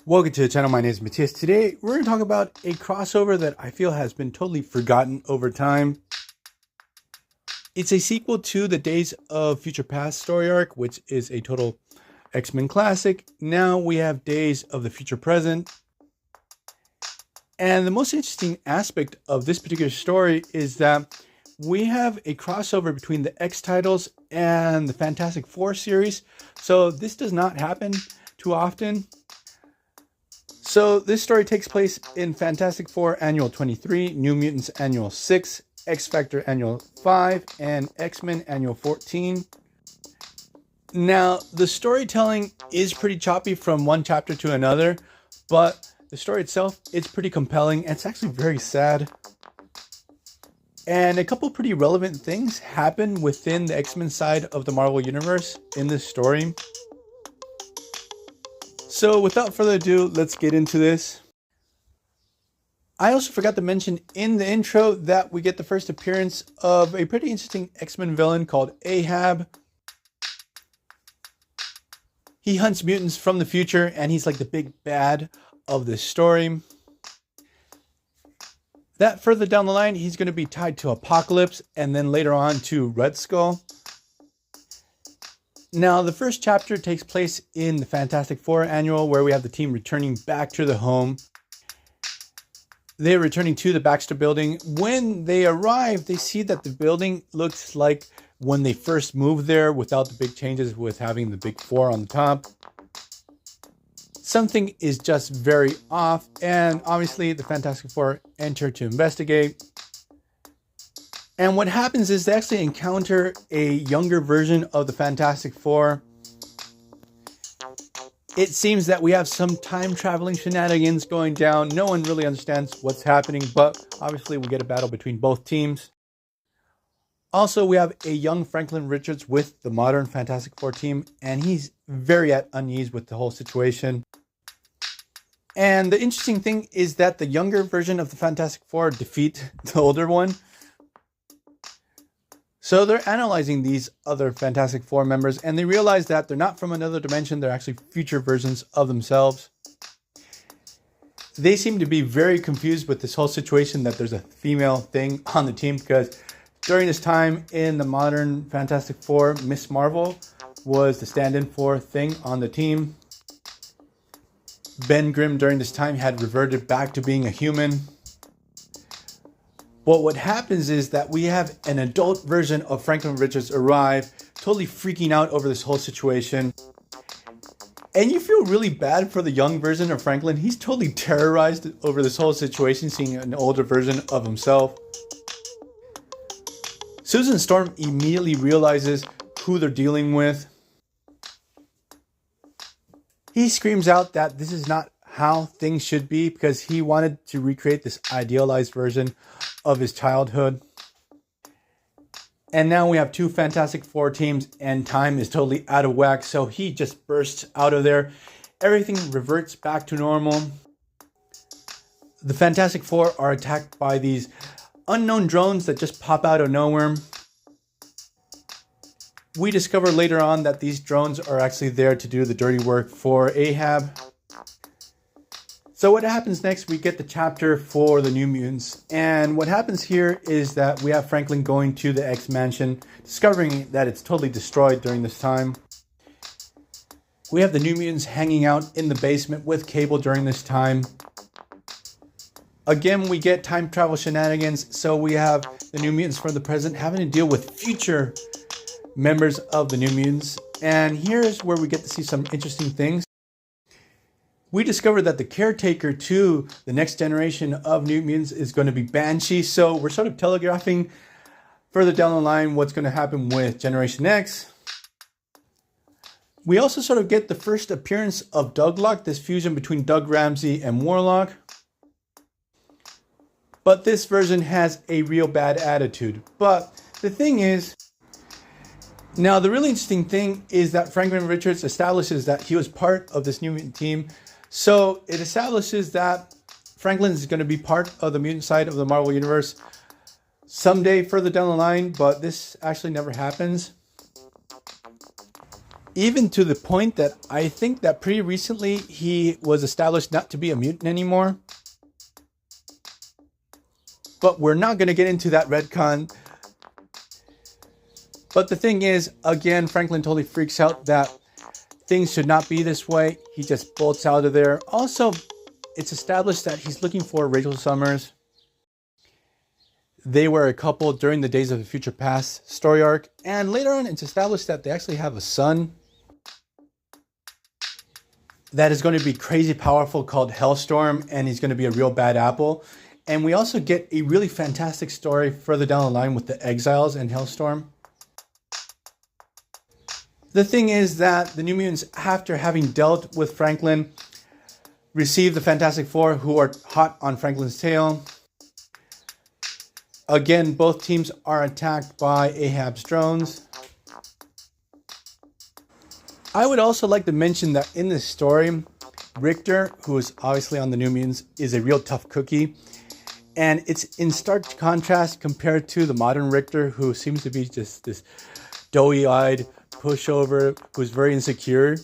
Welcome to the channel. My name is Matthias. Today we're going to talk about a crossover that I feel has been totally forgotten over time. It's a sequel to the Days of Future Past story arc, which is a total X-Men classic. Now we have Days of the Future Present. And the most interesting aspect of this particular story is that we have a crossover between the X titles and the Fantastic Four series. So this does not happen too often. So this story takes place in Fantastic Four Annual 23, New Mutants Annual 6, X-Factor Annual 5, and X-Men Annual 14. Now, the storytelling is pretty choppy from one chapter to another, but the story itself is pretty compelling, and it's actually very sad. And a couple pretty relevant things happen within the X-Men side of the Marvel Universe in this story. So without further ado, let's get into this. I also forgot to mention in the intro that we get the first appearance of a pretty interesting X-Men villain called Ahab. He hunts mutants from the future, and he's like the big bad of this story. That further down the line, he's going to be tied to Apocalypse, and then later on to Red Skull. Now, the first chapter takes place in the Fantastic Four Annual, where we have the team returning back to the home. They're returning to the Baxter building. When they arrive, they see that the building looks like when they first moved there without the big changes with having the big four on the top. Something is just very off, and obviously the Fantastic Four enter to investigate. And what happens is they actually encounter a younger version of the Fantastic Four. It seems that we have some time traveling shenanigans going down. No one really understands what's happening, but obviously we get a battle between both teams. Also, we have a young Franklin Richards with the modern Fantastic Four team, and he's very at unease with the whole situation. And the interesting thing is that the younger version of the Fantastic Four defeat the older one. So they're analyzing these other Fantastic Four members, and they realize that they're not from another dimension. They're actually future versions of themselves. They seem to be very confused with this whole situation that there's a female thing on the team, because during this time in the modern Fantastic Four, Miss Marvel was the stand-in for thing on the team. Ben Grimm during this time had reverted back to being a human. But what happens is that we have an adult version of Franklin Richards arrive, totally freaking out over this whole situation. And you feel really bad for the young version of Franklin. He's totally terrorized over this whole situation, seeing an older version of himself. Susan Storm immediately realizes who they're dealing with. He screams out that this is not how things should be, because he wanted to recreate this idealized version of his childhood. And now we have two Fantastic Four teams, and time is totally out of whack, so he just bursts out of there. Everything reverts back to normal. The Fantastic Four are attacked by these unknown drones that just pop out of nowhere. We discover later on that these drones are actually there to do the dirty work for Ahab. So what happens next, we get the chapter for the New Mutants. And what happens here is that we have Franklin going to the X Mansion, discovering that it's totally destroyed during this time. We have the New Mutants hanging out in the basement with Cable during this time. Again, we get time travel shenanigans. So we have the New Mutants from the present having to deal with future members of the New Mutants. And here's where we get to see some interesting things. We discover that the caretaker to the next generation of New Mutants is going to be Banshee. So we're sort of telegraphing further down the line what's going to happen with Generation X. We also sort of get the first appearance of Douglock, this fusion between Doug Ramsey and Warlock. But this version has a real bad attitude. But the thing is, now the really interesting thing is that Franklin Richards establishes that he was part of this New Mutant team. So it establishes that Franklin is going to be part of the mutant side of the Marvel Universe someday further down the line, but this actually never happens. Even to the point that I think that pretty recently he was established not to be a mutant anymore. But we're not going to get into that retcon. But the thing is, again, Franklin totally freaks out that things should not be this way. He just bolts out of there. Also, it's established that he's looking for Rachel Summers. They were a couple during the Days of the Future Past story arc. And later on, it's established that they actually have a son that is going to be crazy powerful called Hellstorm. And he's going to be a real bad apple. And we also get a really fantastic story further down the line with the Exiles and Hellstorm. The thing is that the New Mutants, after having dealt with Franklin, receive the Fantastic Four, who are hot on Franklin's tail. Again, both teams are attacked by Ahab's drones. I would also like to mention that in this story, Richter, who is obviously on the New Mutants, is a real tough cookie. And it's in stark contrast compared to the modern Richter, who seems to be just this doughy-eyed pushover who's very insecure.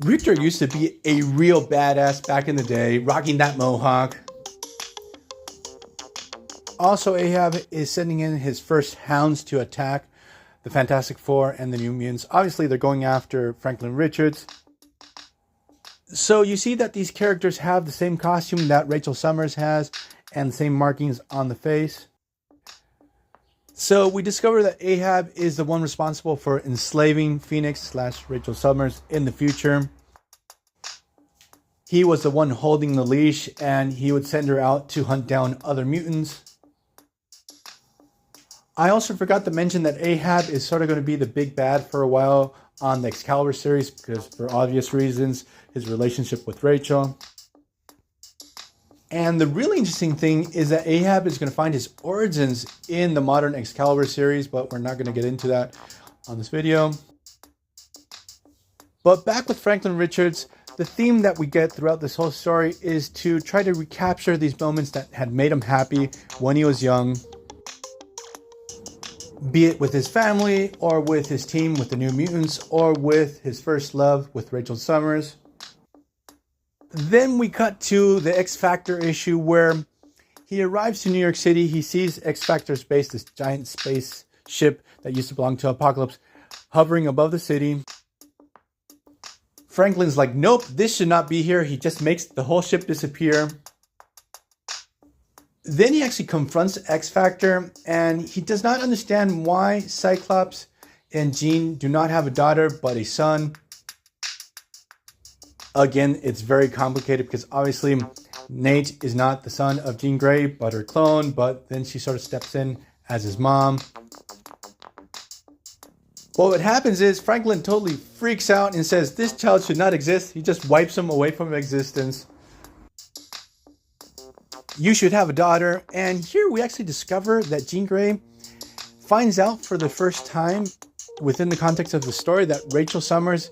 Richter used to be a real badass back in the day, rocking that mohawk. Also, Ahab is sending in his first hounds to attack the Fantastic Four and the New Mutants. Obviously, they're going after Franklin Richards. So you see that these characters have the same costume that Rachel Summers has and the same markings on the face. So we discover that Ahab is the one responsible for enslaving Phoenix / Rachel Summers in the future. He was the one holding the leash, and he would send her out to hunt down other mutants. I also forgot to mention that Ahab is sort of going to be the big bad for a while on the Excalibur series, because for obvious reasons, his relationship with Rachel. And the really interesting thing is that Ahab is going to find his origins in the modern Excalibur series, but we're not going to get into that on this video. But back with Franklin Richards, the theme that we get throughout this whole story is to try to recapture these moments that had made him happy when he was young, be it with his family or with his team with the New Mutants or with his first love with Rachel Summers. Then we cut to the X Factor issue where he arrives to New York City. He sees X Factor's base, this giant spaceship that used to belong to Apocalypse, hovering above the city. Franklin's like, nope, this should not be here. He just makes the whole ship disappear. Then he actually confronts X Factor, and he does not understand why Cyclops and Jean do not have a daughter but a son. Again, it's very complicated because obviously Nate is not the son of Jean Grey, but her clone, but then she sort of steps in as his mom. Well, what happens is Franklin totally freaks out and says this child should not exist. He just wipes him away from existence. You should have a daughter. And here we actually discover that Jean Grey finds out for the first time within the context of the story that Rachel Summers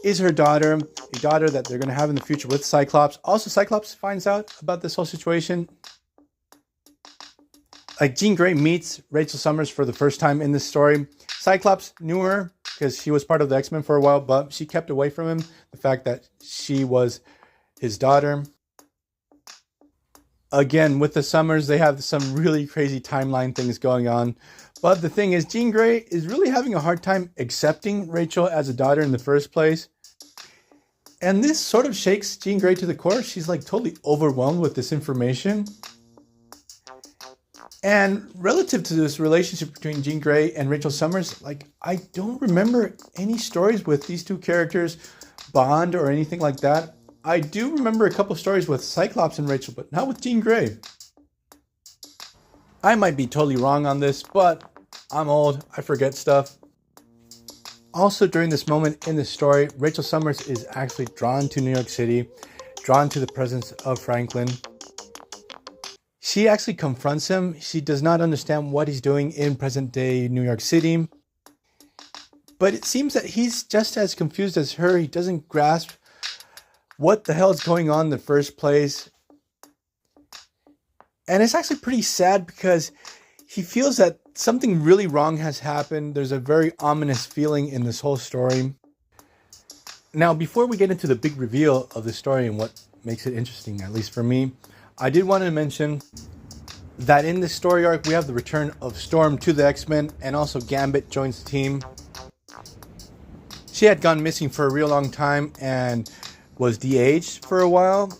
is her daughter, a daughter that they're going to have in the future with Cyclops. Also, Cyclops finds out about this whole situation. Like, Jean Grey meets Rachel Summers for the first time in this story. Cyclops knew her because she was part of the X-Men for a while, but she kept away from him the fact that she was his daughter. Again, with the Summers, they have some really crazy timeline things going on. But the thing is, Jean Grey is really having a hard time accepting Rachel as a daughter in the first place. And this sort of shakes Jean Grey to the core. She's like totally overwhelmed with this information. And relative to this relationship between Jean Grey and Rachel Summers, like, I don't remember any stories with these two characters bond or anything like that. I do remember a couple stories with Cyclops and Rachel, but not with Jean Grey. I might be totally wrong on this, but I'm old. I forget stuff. Also, during this moment in the story, Rachel Summers is actually drawn to New York City, drawn to the presence of Franklin. She actually confronts him. She does not understand what he's doing in present-day New York City. But it seems that he's just as confused as her. He doesn't grasp what the hell is going on in the first place. And it's actually pretty sad because He feels that something really wrong has happened. There's a very ominous feeling in this whole story. Now, before we get into the big reveal of the story and what makes it interesting, at least for me, I did want to mention that in this story arc, we have the return of Storm to the X-Men, and also Gambit joins the team. She had gone missing for a real long time and was de-aged for a while.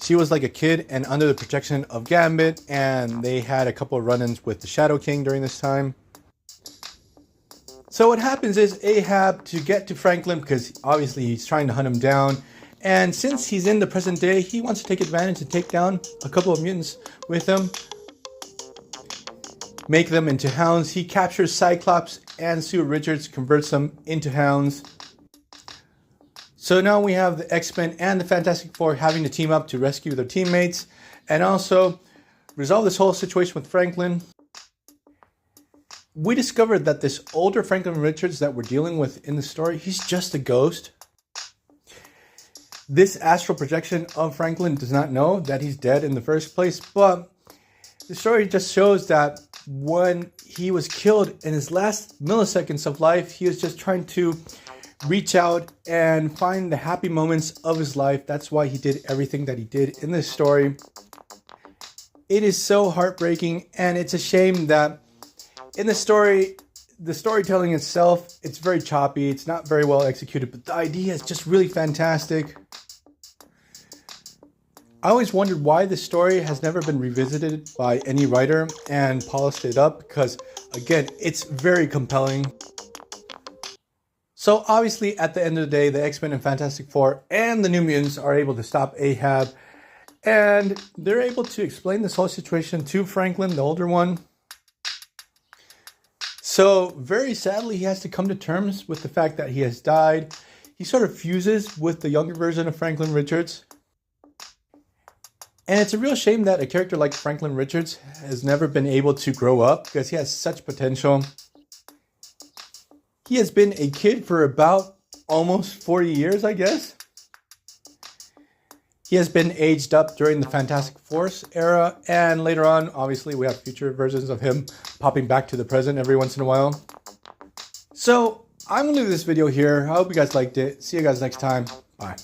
She was like a kid and under the protection of Gambit, and they had a couple of run-ins with the Shadow King during this time. So what happens is Ahab, to get to Franklin, because obviously he's trying to hunt him down, and since he's in the present day, he wants to take advantage and take down a couple of mutants with him, make them into hounds. He captures Cyclops and Sue Richards, converts them into hounds. So now we have the X-Men and the Fantastic Four having to team up to rescue their teammates and also resolve this whole situation with Franklin. We discovered that this older Franklin Richards that we're dealing with in the story, he's just a ghost. This astral projection of Franklin does not know that he's dead in the first place, but the story just shows that when he was killed in his last milliseconds of life, he was just trying to reach out and find the happy moments of his life. That's why he did everything that he did in this story. It is so heartbreaking, and it's a shame that in the story, the storytelling itself, it's very choppy, it's not very well executed, but the idea is just really fantastic. I always wondered why this story has never been revisited by any writer and polished it up, because again, it's very compelling. So obviously at the end of the day, the X-Men and Fantastic Four and the New Mutants are able to stop Ahab, and they're able to explain this whole situation to Franklin, the older one. So very sadly, he has to come to terms with the fact that he has died. He sort of fuses with the younger version of Franklin Richards. And it's a real shame that a character like Franklin Richards has never been able to grow up, because he has such potential. He has been a kid for about almost 40 years, I guess. He has been aged up during the Fantastic Four era, and later on, obviously, we have future versions of him popping back to the present every once in a while. So, I'm going to leave this video here. I hope you guys liked it. See you guys next time. Bye.